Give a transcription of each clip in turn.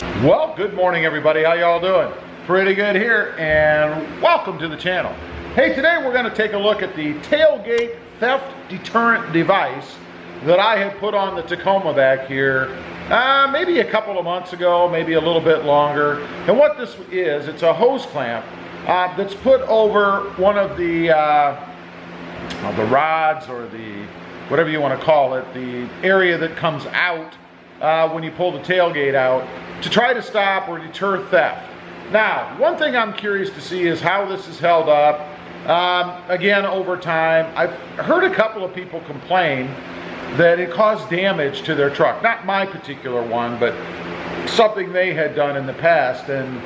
Well, good morning everybody. How y'all doing? Pretty good here, and welcome to the channel. Hey, today we're going to take a look at the tailgate theft deterrent device that I had put on the Tacoma back here maybe a couple of months ago, maybe a little bit longer. And what this is, it's a hose clamp that's put over one of the rods, or the whatever you want to call it, the area that comes out when you pull the tailgate out, to try to stop or deter theft. Now, one thing I'm curious to see is how this is held up. Again, over time, I've heard a couple of people complain that it caused damage to their truck. Not my particular one, but something they had done in the past. And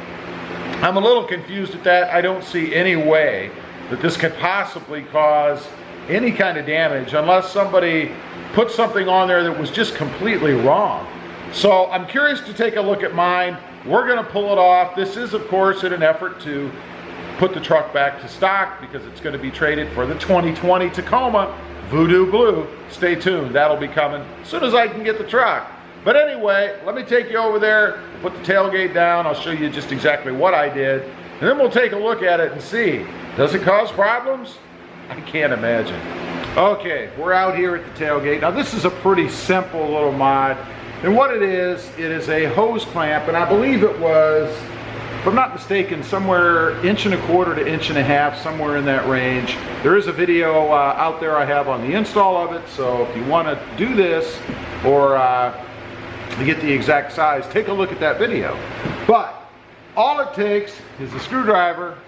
I'm a little confused at that. I don't see any way that this could possibly cause any kind of damage unless somebody put something on there that was just completely wrong. So I'm curious to take a look at mine. We're going to pull it off. This is, of course, in an effort to put the truck back to stock because it's going to be traded for the 2020 Tacoma Voodoo Blue. Stay tuned. That'll be coming as soon as I can get the truck. But anyway, let me take you over there, put the tailgate down. I'll show you just exactly what I did. And then we'll take a look at it and see, does it cause problems? I can't imagine. Okay, we're out here at the tailgate. Now this is a pretty simple little mod. And what it is a hose clamp, and I believe it was, if I'm not mistaken, somewhere 1.25 inches to 1.5 inches, somewhere in that range. There is a video out there I have on the install of it, so if you want to do this or to get the exact size, take a look at that video. But all it takes is a screwdriver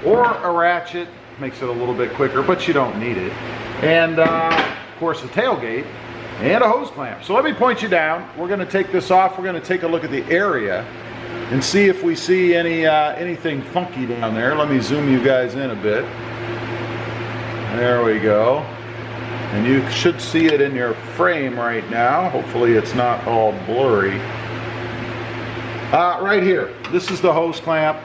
or a ratchet. Makes it a little bit quicker, but you don't need it. And of course a tailgate and a hose clamp. So let me point you down. We're going to take this off. We're going to take a look at the area and see if we see anything funky down there. Let me zoom you guys in a bit. There we go. And you should see it in your frame right now. Hopefully it's not all blurry. Right here, this is the hose clamp.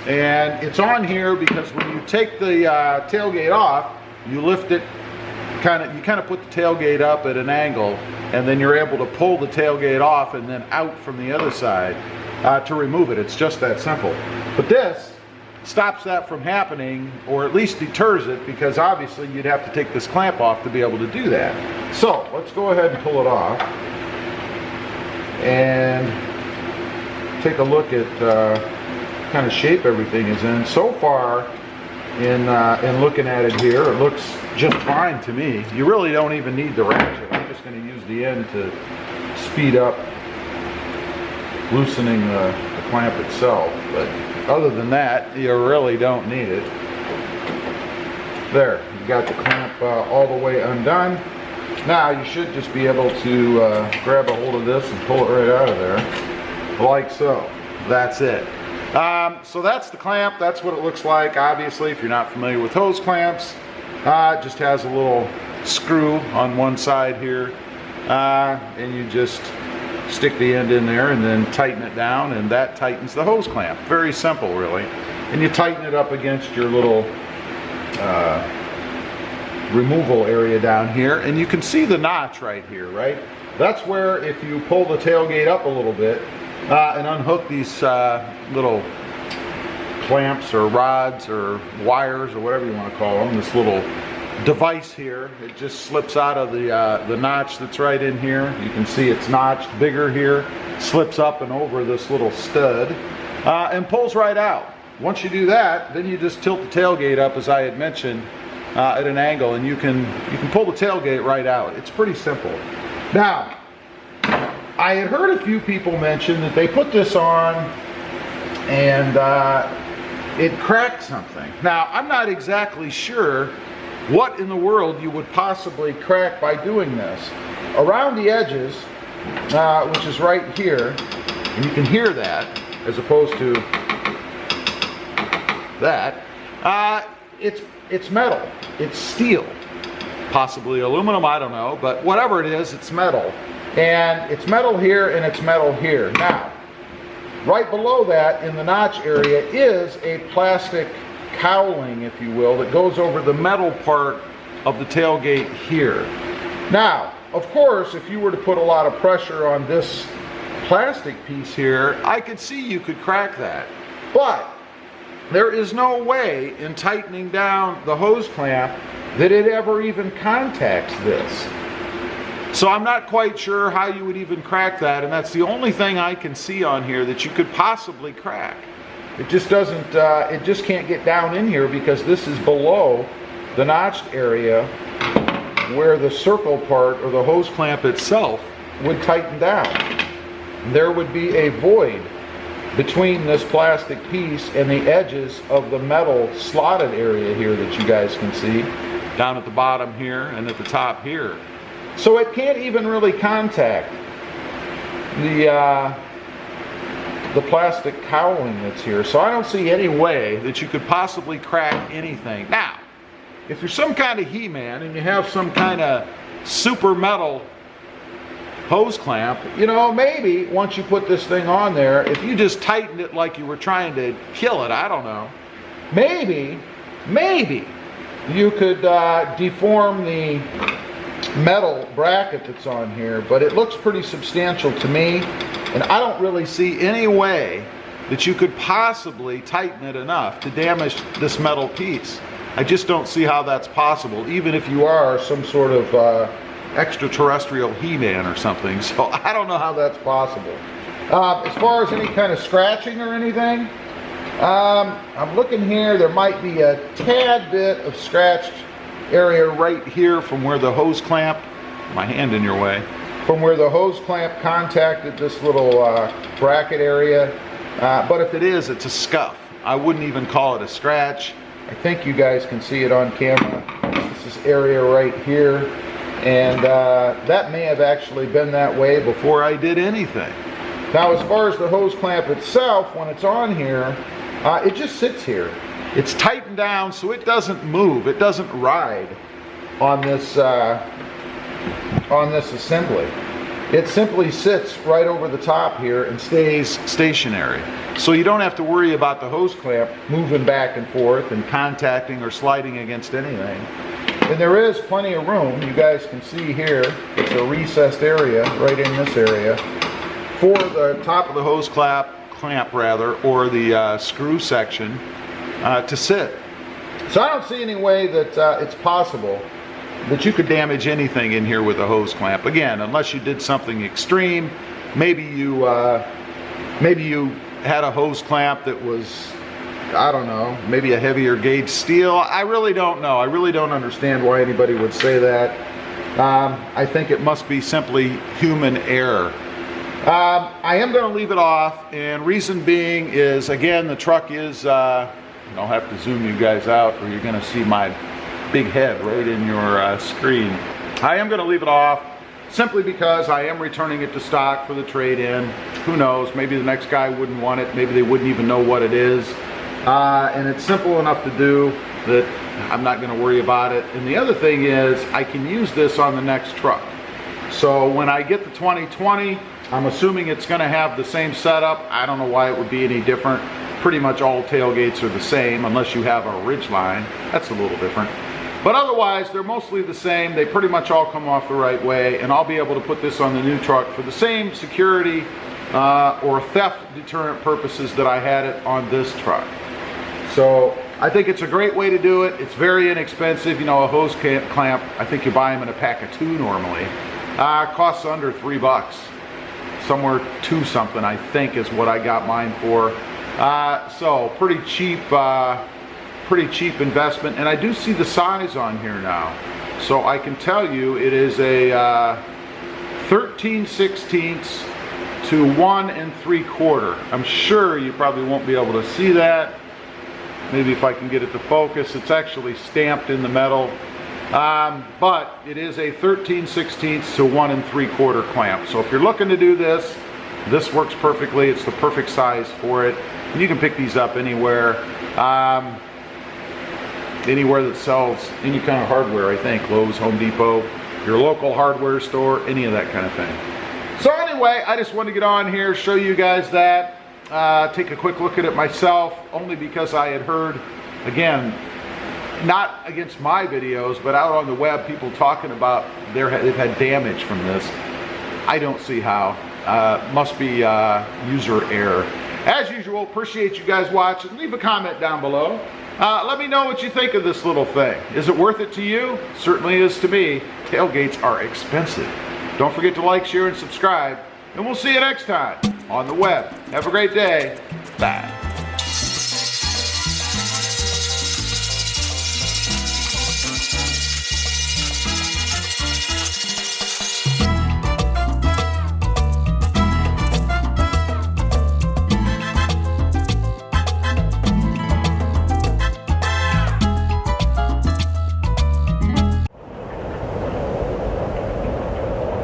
And it's on here because when you take the tailgate off, you lift it, you kind of put the tailgate up at an angle, and then you're able to pull the tailgate off and then out from the other side to remove it. It's just that simple. But this stops that from happening, or at least deters it, because obviously you'd have to take this clamp off to be able to do that. So let's go ahead and pull it off and take a look at kind of shape everything is in. So far in looking at it here, it looks just fine to me. You really don't even need the ratchet. I'm just going to use the end to speed up loosening the clamp itself, but other than that you really don't need it. There, you got the clamp all the way undone. Now you should just be able to grab a hold of this and pull it right out of there, like so. That's it. So that's the clamp. That's what it looks like. Obviously, if you're not familiar with hose clamps, it just has a little screw on one side here, and you just stick the end in there and then tighten it down, and that tightens the hose clamp. Very simple, really. And you tighten it up against your little removal area down here, and you can see the notch right here, right? That's where, if you pull the tailgate up a little bit and unhook these little clamps or rods or wires or whatever you want to call them, this little device here, it just slips out of the notch that's right in here. You can see it's notched bigger here, slips up and over this little stud, and pulls right out. Once you do that, then you just tilt the tailgate up, as I had mentioned, at an angle, and you can pull the tailgate right out. It's pretty simple. Now, I had heard a few people mention that they put this on and it cracked something. Now, I'm not exactly sure what in the world you would possibly crack by doing this. Around the edges, which is right here, and you can hear that as opposed to that, it's metal, it's steel, possibly aluminum, I don't know, but whatever it is, it's metal. And it's metal here and it's metal here. Now, right below that in the notch area is a plastic cowling, if you will, that goes over the metal part of the tailgate here. Now, of course, if you were to put a lot of pressure on this plastic piece here, I could see you could crack that. But there is no way in tightening down the hose clamp that it ever even contacts this. So I'm not quite sure how you would even crack that, and that's the only thing I can see on here that you could possibly crack. It just doesn't, it just can't get down in here because this is below the notched area where the circle part or the hose clamp itself would tighten down. There would be a void between this plastic piece and the edges of the metal slotted area here that you guys can see down at the bottom here and at the top here. So it can't even really contact the plastic cowling that's here. So I don't see any way that you could possibly crack anything. Now, if you're some kind of He-Man and you have some kind of super metal hose clamp, you know, maybe once you put this thing on there, if you just tightened it like you were trying to kill it, I don't know, maybe you could deform the metal bracket that's on here, but it looks pretty substantial to me, and I don't really see any way that you could possibly tighten it enough to damage this metal piece. I just don't see how that's possible, even if you are some sort of extraterrestrial He-Man or something. So I don't know how that's possible. As far as any kind of scratching or anything, I'm looking here, there might be a tad bit of scratched area right here from where the hose clamp, my hand in your way, from where the hose clamp contacted this little bracket area. But if it is, it's a scuff. I wouldn't even call it a scratch. I think you guys can see it on camera. This is area right here. And that may have actually been that way before I did anything. Now, as far as the hose clamp itself, when it's on here, it just sits here. It's tightened down so it doesn't move. It doesn't ride on this assembly. It simply sits right over the top here and stays stationary. So you don't have to worry about the hose clamp moving back and forth and contacting or sliding against anything. And there is plenty of room. You guys can see here, it's a recessed area right in this area for the top of the hose clamp or the screw section to sit. So I don't see any way that it's possible that you could damage anything in here with a hose clamp. Again, unless you did something extreme, maybe you had a hose clamp that was, I don't know, maybe a heavier gauge steel. I really don't know. I really don't understand why anybody would say that. I think it must be simply human error. I am going to leave it off, and reason being is, again, the truck is, I'll have to zoom you guys out or you're going to see my big head right in your screen. I am going to leave it off simply because I am returning it to stock for the trade-in. Who knows, maybe the next guy wouldn't want it, maybe they wouldn't even know what it is. And it's simple enough to do that I'm not going to worry about it. And the other thing is, I can use this on the next truck. So when I get the 2020, I'm assuming it's going to have the same setup. I don't know why it would be any different. Pretty much all tailgates are the same unless you have a ridge line. That's a little different. But otherwise, they're mostly the same. They pretty much all come off the right way, and I'll be able to put this on the new truck for the same security or theft deterrent purposes that I had it on this truck. So I think it's a great way to do it. It's very inexpensive. You know, a hose clamp, I think you buy them in a pack of 2 normally. Costs under $3. Somewhere 2 something, I think, is what I got mine for. So pretty cheap investment. And I do see the size on here now. So I can tell you it is a 13/16 to 1 3/4. I'm sure you probably won't be able to see that. Maybe if I can get it to focus. It's actually stamped in the metal. But it is a 13/16 to 1 3/4 clamp. So if you're looking to do this, this works perfectly. It's the perfect size for it. And you can pick these up anywhere. Anywhere that sells any kind of hardware, I think. Lowe's, Home Depot, your local hardware store, any of that kind of thing. So anyway, I just wanted to get on here, show you guys that. Take a quick look at it myself, only because I had heard, again, not against my videos, but out on the web, people talking about they've had damage from this. I don't see how. Must be user error. As usual, appreciate you guys watching. Leave a comment down below. Let me know what you think of this little thing. Is it worth it to you? Certainly is to me. Tailgates are expensive. Don't forget to like, share, and subscribe. And we'll see you next time on the web. Have a great day. Bye.